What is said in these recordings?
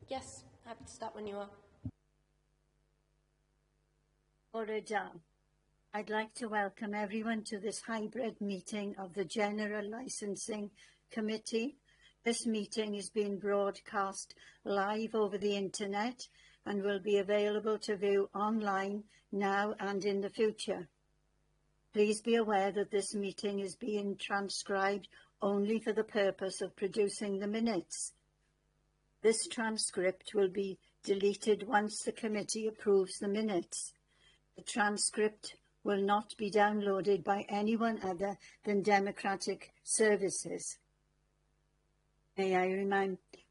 Yes, happy to start when you are. Bore-da. I'd like to welcome everyone to this hybrid meeting of the General Licensing Committee. This meeting is being broadcast live over the internet and will be available to view online now and in the future. Please be aware that this meeting is being transcribed only for the purpose of producing the minutes. This transcript will be deleted once the committee approves the minutes. The transcript will not be downloaded by anyone other than Democratic Services. May I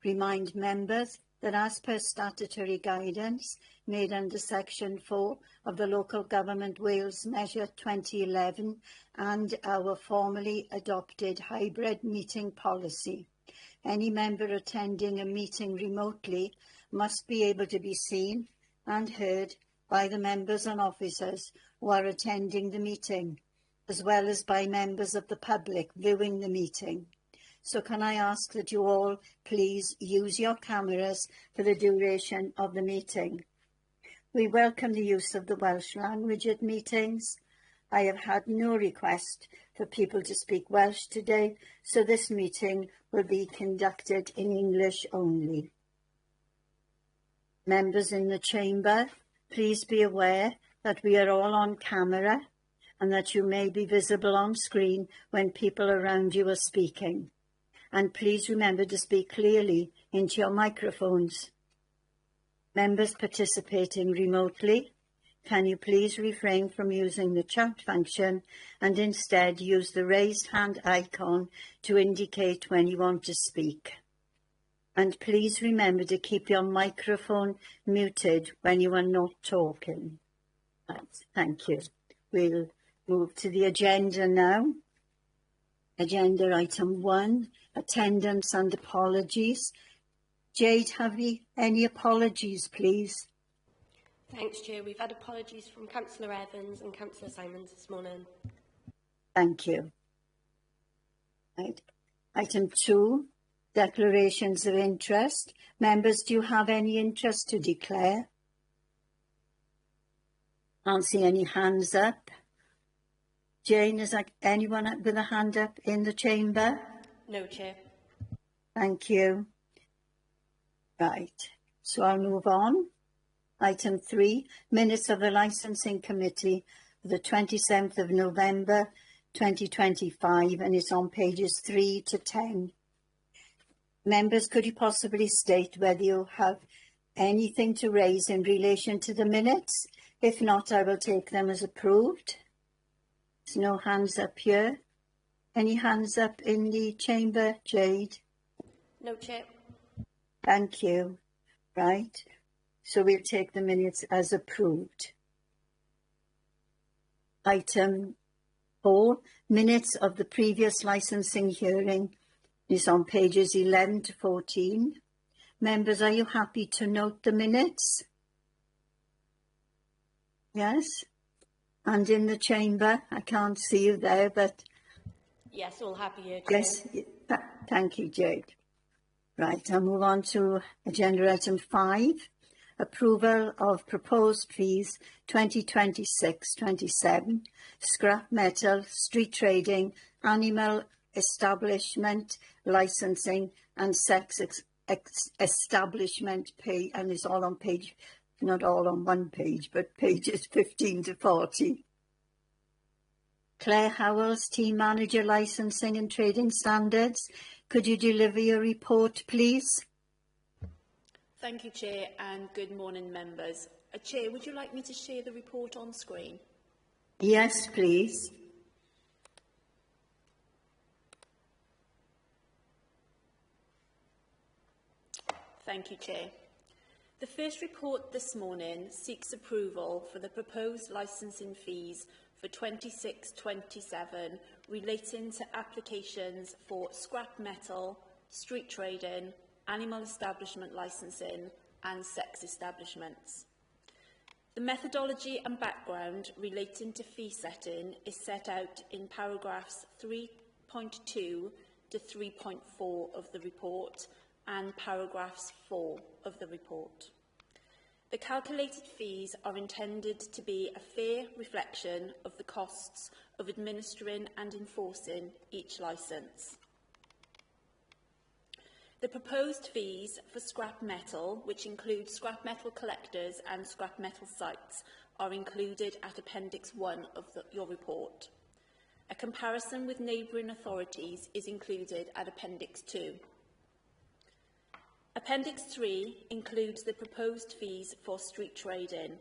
remind members that as per statutory guidance made under Section 4 of the Local Government Wales Measure 2011 and our formally adopted hybrid meeting policy, any member attending a meeting remotely must be able to be seen and heard by the members and officers who are attending the meeting, as well as by members of the public viewing the meeting. So can I ask that you all please use your cameras for the duration of the meeting. We welcome the use of the Welsh language at meetings. I have had no request for people to speak Welsh today, so this meeting will be conducted in English only. Members in the chamber, please be aware that we are all on camera and that you may be visible on screen when people around you are speaking. And please remember to speak clearly into your microphones. Members participating remotely, can you please refrain from using the chat function and instead use the raised hand icon to indicate when you want to speak. And please remember to keep your microphone muted when you are not talking. Right, thank you. We'll move to the agenda now. Agenda item 1, attendance and apologies. Jade, have we any apologies, please? Thanks, Chair. We've had apologies from Councillor Evans and Councillor Simons this morning. Thank you. Right. Item 2, declarations of interest. Members, do you have any interest to declare? Can't see any hands up. Jane, is there anyone with a hand up in the chamber? No, Chair. Thank you. Right, so I'll move on. Item 3, minutes of the Licensing Committee for the 27th of November 2025, and it's on pages 3 to 10. Members, could you possibly state whether you have anything to raise in relation to the minutes? If not, I will take them as approved. There's no hands up here. Any hands up in the chamber, Jade? No, Chair. Thank you. Right. So we'll take the minutes as approved. Item 4, minutes of the previous licensing hearing is on pages 11 to 14. Members, are you happy to note the minutes? Yes? And in the chamber, I can't see you there, but... Yes, all happy here, Chair. Yes, thank you, Jade. Right, I'll move on to agenda item 5, approval of proposed fees 2026-27, scrap metal, street trading, animal establishment, licensing and sex establishment pay, and it's all on page, not all on one page, but pages 15 to 40. Claire Howells, Team Manager, Licensing and Trading Standards. Could you deliver your report, please? Thank you, Chair, and good morning, members. Chair, would you like me to share the report on screen? Yes, please. Thank you, Chair. The first report this morning seeks approval for the proposed licensing fees for 26-27 relating to applications for scrap metal, street trading, animal establishment licensing and sex establishments. The methodology and background relating to fee setting is set out in paragraphs 3.2 to 3.4 of the report and paragraphs 4 of the report. The calculated fees are intended to be a fair reflection of the costs of administering and enforcing each licence. The proposed fees for scrap metal, which include scrap metal collectors and scrap metal sites, are included at Appendix 1 of your report. A comparison with neighbouring authorities is included at Appendix 2. Appendix 3 includes the proposed fees for street trading,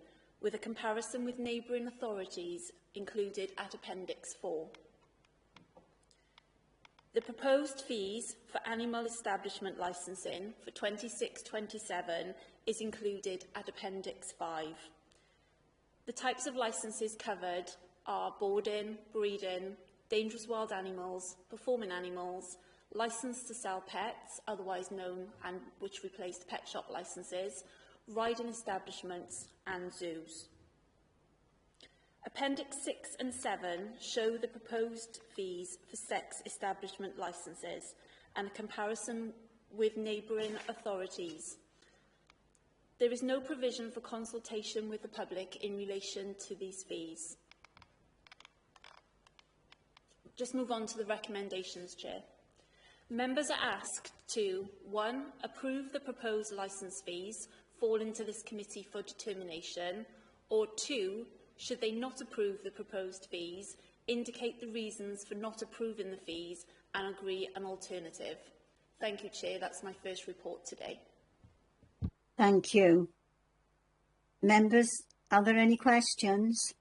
with a comparison with neighbouring authorities included at Appendix 4. The proposed fees for animal establishment licensing for 26-27 is included at Appendix 5. The types of licences covered are boarding, breeding, dangerous wild animals, performing animals, licence to sell pets, otherwise known and which replaced pet shop licences, riding establishments and zoos. Appendix 6 and 7 show the proposed fees for sex establishment licences and a comparison with neighbouring authorities. There is no provision for consultation with the public in relation to these fees. Just move on to the recommendations, Chair. Members are asked to 1. Approve the proposed licence fees falling to this committee for determination, or 2. Should they not approve the proposed fees, indicate the reasons for not approving the fees and agree an alternative. Thank you, Chair. That's my first report today. Thank you. Members, are there any questions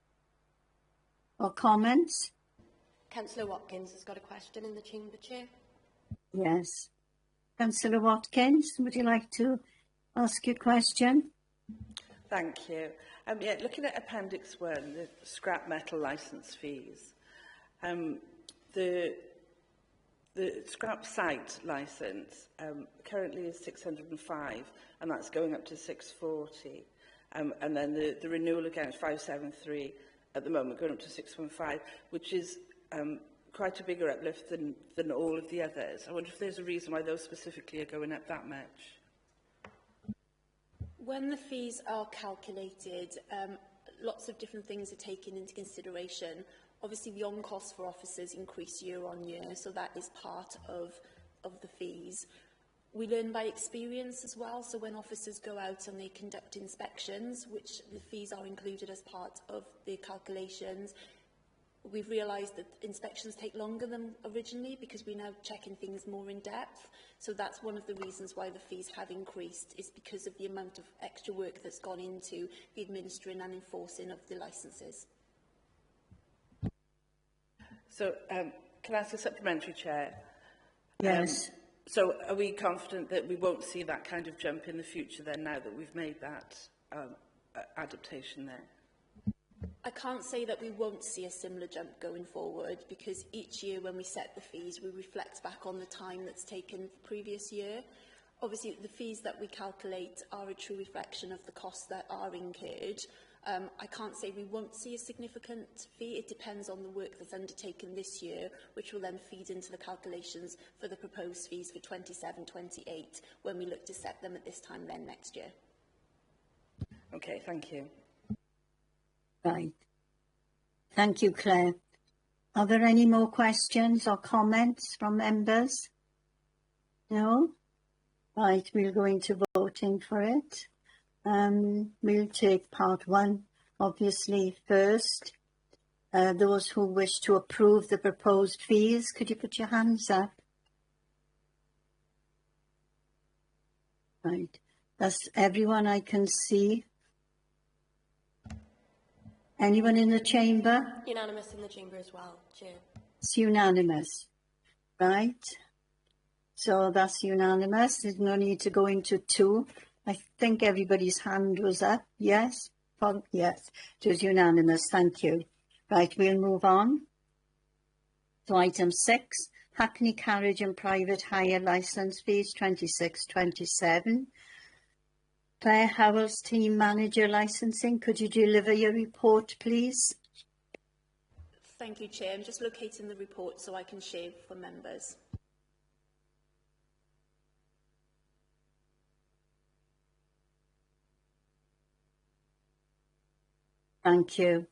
or comments? Councillor Watkins has got a question in the chamber, Chair. Yes. Councillor Watkins, would you like to ask your question? Thank you. Yeah, looking at Appendix 1, the scrap metal licence fees, the scrap site licence currently is 605, and that's going up to 640. And then the renewal again is 573 at the moment, going up to 615, which is quite a bigger uplift than all of the others. I wonder if there's a reason why those specifically are going up that much. When the fees are calculated, lots of different things are taken into consideration. Obviously, the on-cost for officers increase year on year, so that is part of the fees. We learn by experience as well, so when officers go out and they conduct inspections, which the fees are included as part of the calculations, we've realised that inspections take longer than originally because we're now checking things more in depth. So that's one of the reasons why the fees have increased, is because of the amount of extra work that's gone into the administering and enforcing of the licences. So, can I ask a supplementary, Chair? Yes. So, are we confident that we won't see that kind of jump in the future then, now that we've made that adaptation there? I can't say that we won't see a similar jump going forward, because each year when we set the fees, we reflect back on the time that's taken the previous year. Obviously, the fees that we calculate are a true reflection of the costs that are incurred. I can't say we won't see a significant fee. It depends on the work that's undertaken this year, which will then feed into the calculations for the proposed fees for 27-28, when we look to set them at this time then next year. Okay, thank you. Right. Thank you, Claire. Are there any more questions or comments from members? No? Right, we'll go into voting for it. We'll take part 1, obviously, first. Those who wish to approve the proposed fees, could you put your hands up? Right. That's everyone I can see. Anyone in the chamber? Unanimous in the chamber as well, Chair. It's unanimous. Right. So that's unanimous. There's no need to go into 2. I think everybody's hand was up. Yes? Yes. It was unanimous. Thank you. Right, we'll move on to item 6. Hackney Carriage and Private Hire Licence Fees 26-27. Claire Howells, Team Manager Licensing. Could you deliver your report, please? Thank you, Chair. I'm just locating the report so I can share for members. Thank you.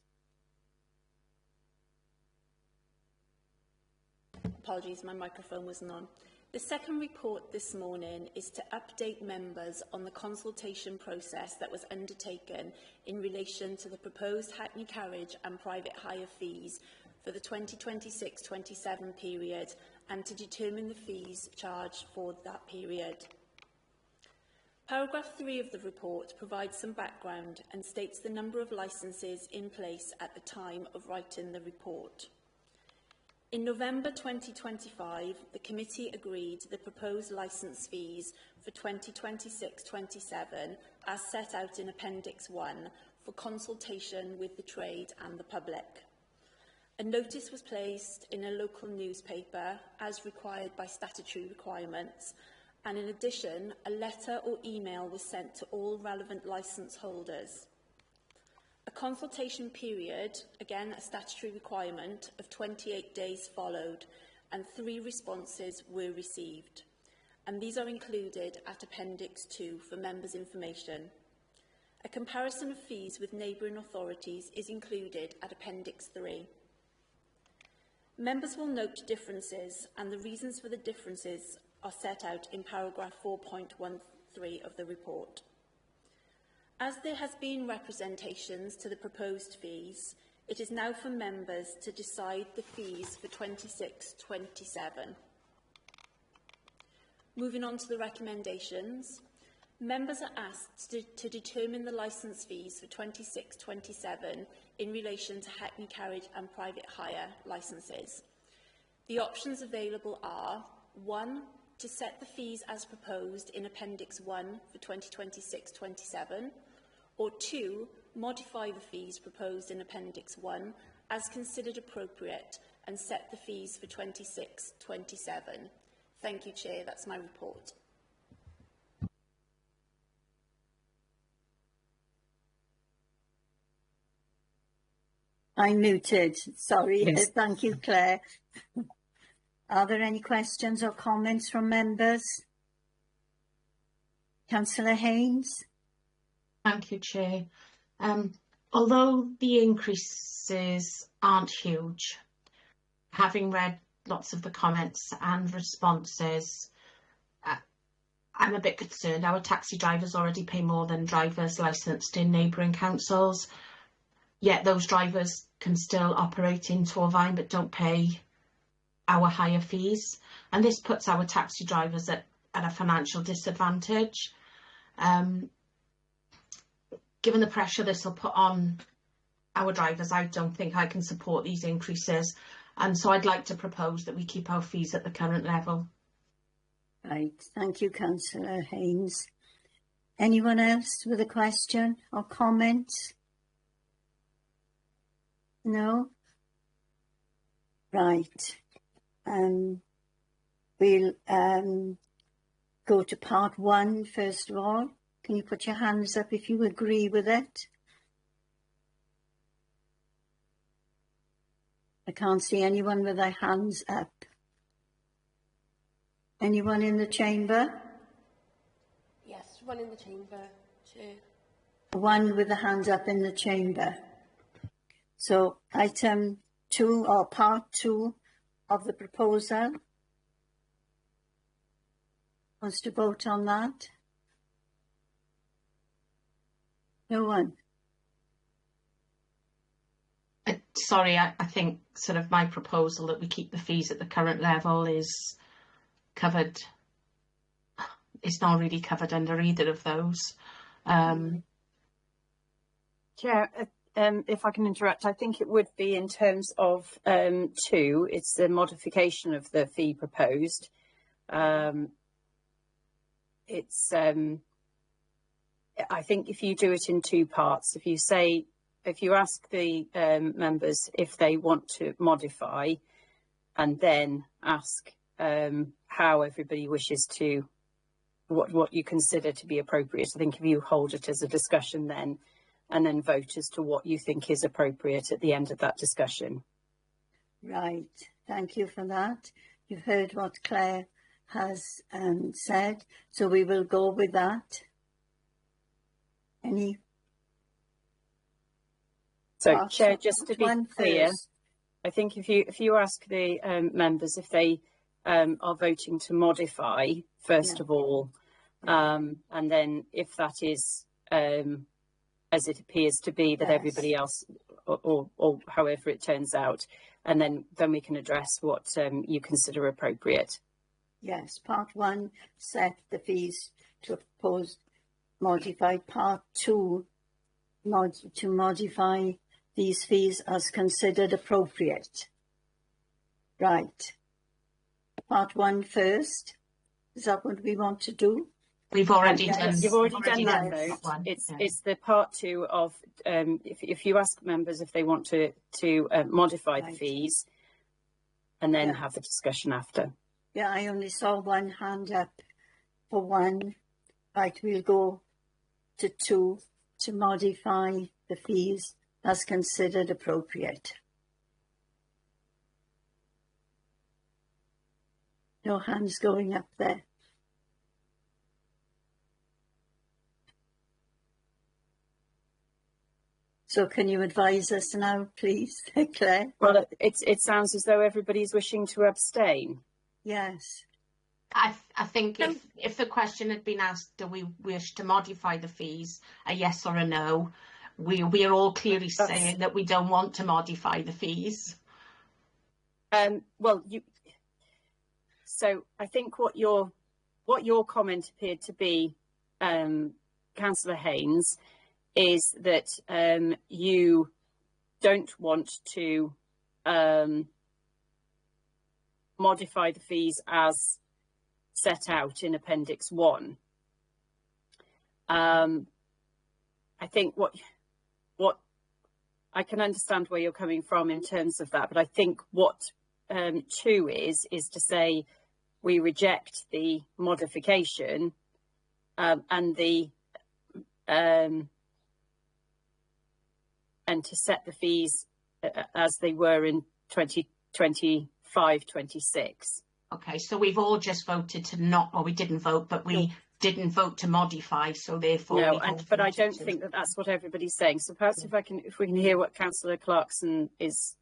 Apologies, my microphone wasn't on. The second report this morning is to update members on the consultation process that was undertaken in relation to the proposed Hackney carriage and private hire fees for the 2026-27 period and to determine the fees charged for that period. Paragraph 3 of the report provides some background and states the number of licences in place at the time of writing the report. In November 2025, the committee agreed the proposed licence fees for 2026-27 as set out in Appendix 1 for consultation with the trade and the public. A notice was placed in a local newspaper as required by statutory requirements, and in addition, a letter or email was sent to all relevant licence holders. A consultation period, again a statutory requirement, of 28 days followed and 3 responses were received. And these are included at Appendix 2 for members' information. A comparison of fees with neighbouring authorities is included at Appendix 3. Members will note differences, and the reasons for the differences are set out in paragraph 4.13 of the report. As there has been representations to the proposed fees, it is now for members to decide the fees for 26-27. Moving on to the recommendations, members are asked to determine the licence fees for 26-27 in relation to Hackney carriage and private hire licences. The options available are 1. To set the fees as proposed in Appendix 1 for 2026-27, or 2. Modify the fees proposed in Appendix 1 as considered appropriate and set the fees for 26-27. Thank you, Chair. That's my report. I'm muted. Sorry. Yes. Thank you, Claire. Are there any questions or comments from members? Councillor Haynes? Thank you, Chair. Although the increases aren't huge, having read lots of the comments and responses, I'm a bit concerned. Our taxi drivers already pay more than drivers licensed in neighbouring councils, yet those drivers can still operate in Torfaen but don't pay our higher fees, and this puts our taxi drivers at a financial disadvantage. Given the pressure this will put on our drivers, I don't think I can support these increases, and so I'd like to propose that we keep our fees at the current level. Right, thank you, Councillor Haynes. Anyone else with a question or comment? No? Right. We'll go to part 1 first of all. Can you put your hands up if you agree with it? I can't see anyone with their hands up. Anyone in the chamber? Yes, one in the chamber, Chair. One with the hand up in the chamber. So item 2 or part 2 of the proposal. Wants to vote on that? No one. Sorry, I think sort of my proposal that we keep the fees at the current level is covered. It's not really covered under either of those. Chair, if I can interrupt, I think it would be in terms of 2, it's the modification of the fee proposed. I think if you do it in 2 parts, if you ask the members if they want to modify and then ask how everybody wishes to, what you consider to be appropriate. I think if you hold it as a discussion then, and then vote as to what you think is appropriate at the end of that discussion. Right, thank you for that. You've heard what Claire has said, so we will go with that. Any? So, Part Chair, just to be one clear, first. I think if you ask the members if they are voting to modify first Yeah. of all, and then if that is as it appears to be with Yes. everybody else, or however it turns out, and then we can address what you consider appropriate. Yes, part one, set the fees to propose modified. Part two, to modify these fees as considered appropriate. Right. Part one first. Is that what we want to do? We've already Yes. done. You've already we've done that done vote. one. It's the part two of if you ask members if they want to modify the Right. fees, and then Yeah. have the discussion after. Yeah, I only saw one hand up for one. Right, we'll go to two, to modify the fees as considered appropriate. No hands going up there. So can you advise us now, please, Claire? Well, it sounds as though everybody's wishing to abstain. Yes. I think if the question had been asked, do we wish to modify the fees, a yes or a no, we are all clearly saying that we don't want to modify the fees. Well, so I think what your comment appeared to be, Councillor Haynes, is that you don't want to modify the fees as set out in Appendix 1. I think what I can understand where you're coming from in terms of that, but I think what 2 is to say we reject the modification and to set the fees as they were in 2025-26. Okay, so we've all just voted to not, or we didn't vote, but we didn't vote to modify, so therefore. No, but I don't think that that's what everybody's saying. So perhaps if we can hear what Councillor Clarkson is.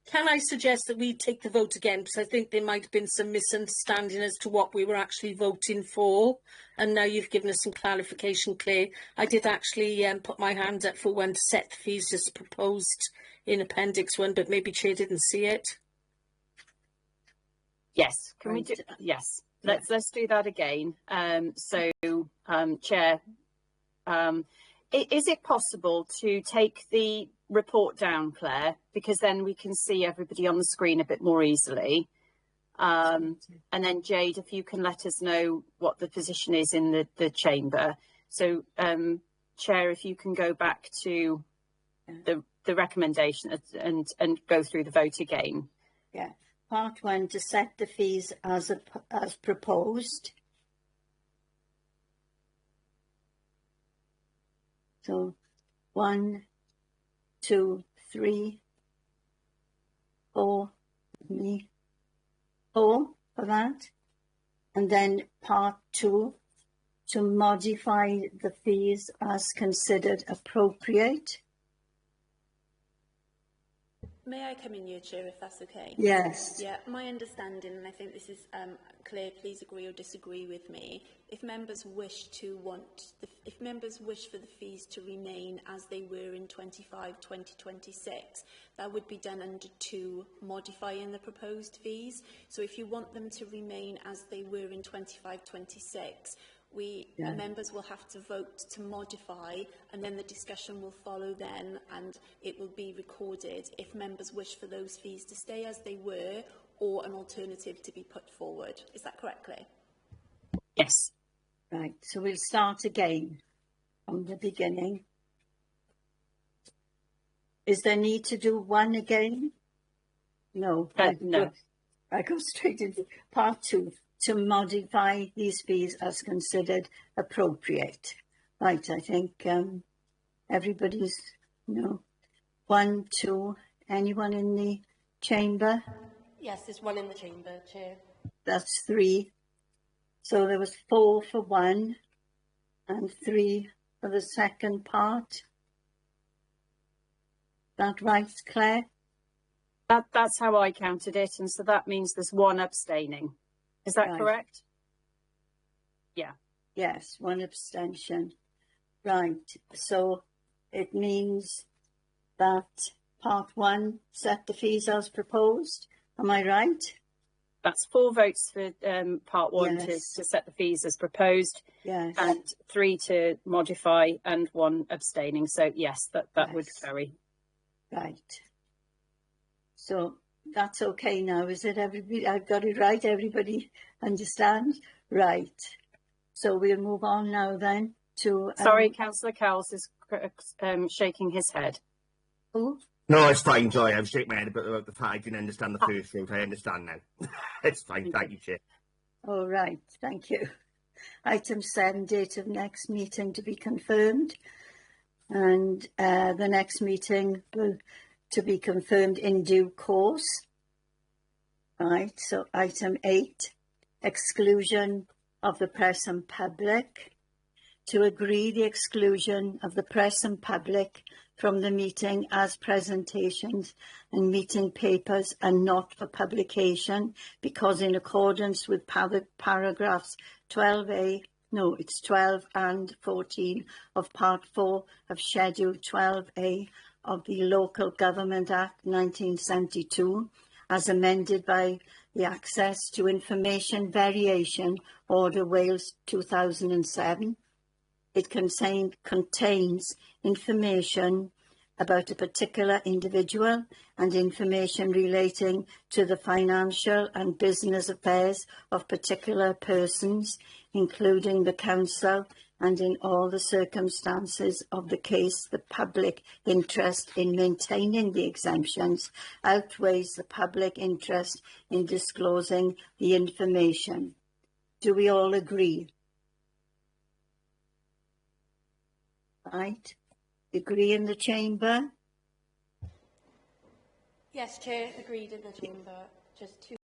Can I suggest that we take the vote again, because I think there might have been some misunderstanding as to what we were actually voting for, and now you've given us some clarification, Claire. I did actually put my hand up for one to set the fees as proposed in Appendix 1, but maybe Chair didn't see it. Yes, can we do? Yes, let's do that again. Chair, is it possible to take the report down, Claire, because then we can see everybody on the screen a bit more easily. And then Jade, if you can let us know what the position is in the chamber. So, Chair, if you can go back to the recommendation and go through the vote again. Yeah. Part one, to set the fees as proposed. So 1, 2, 3, 4, 4 for that. And then part 2, to modify the fees as considered appropriate. May I come in, your Chair, if that's okay? Yes. Yeah, my understanding, and I think this is clear, please agree or disagree with me, if members wish for the fees to remain as they were in 25-2026, that would be done under 2, modifying the proposed fees. So if you want them to remain as they were in 25-26, members will have to vote to modify, and then the discussion will follow then, and it will be recorded if members wish for those fees to stay as they were or an alternative to be put forward. Is that correct, Claire? Yes. Right, so we'll start again from the beginning. Is there need to do 1 again? No. No. I go straight into part 2. To modify these fees as considered appropriate. Right, I think everybody's, 1, 2, anyone in the chamber? Yes, there's 1 in the chamber, Chair. That's 3. So there was 4 for 1 and 3 for the second part. that right, Claire? That's how I counted it, and so that means there's one abstaining. Is that Right. correct? Yeah. Yes, one abstention. Right, so it means that part one set the fees as proposed. Am I right? That's 4 votes for part one Yes. to set the fees as proposed, Yes. and 3 to modify, and 1 abstaining. So yes, that would Yes. carry. Right. So that's okay now, is it, everybody? I've got it right, everybody understand? Right. So we'll move on now then to... Sorry, Councillor Cowles is shaking his head. Oh, No, it's fine, Joy. I was shaking my head about the fact I didn't understand the first vote. I understand now. It's fine. Thank you, Chair. all right, thank you. Item 7, date of next meeting to be confirmed. And the next meeting will to be confirmed in due course. Right, so item 8, exclusion of the press and public. To agree the exclusion of the press and public from the meeting as presentations and meeting papers and not for publication, because in accordance with paragraphs 12A, no, it's 12 and 14 of Part 4 of Schedule 12A of the Local Government Act 1972, as amended by the Access to Information Variation Order Wales 2007. It contains information about a particular individual and information relating to the financial and business affairs of particular persons, including the council, and in all the circumstances of the case, the public interest in maintaining the exemptions outweighs the public interest in disclosing the information. Do we all agree? Right. Agree in the chamber? Yes, Chair, agreed in the chamber. Just two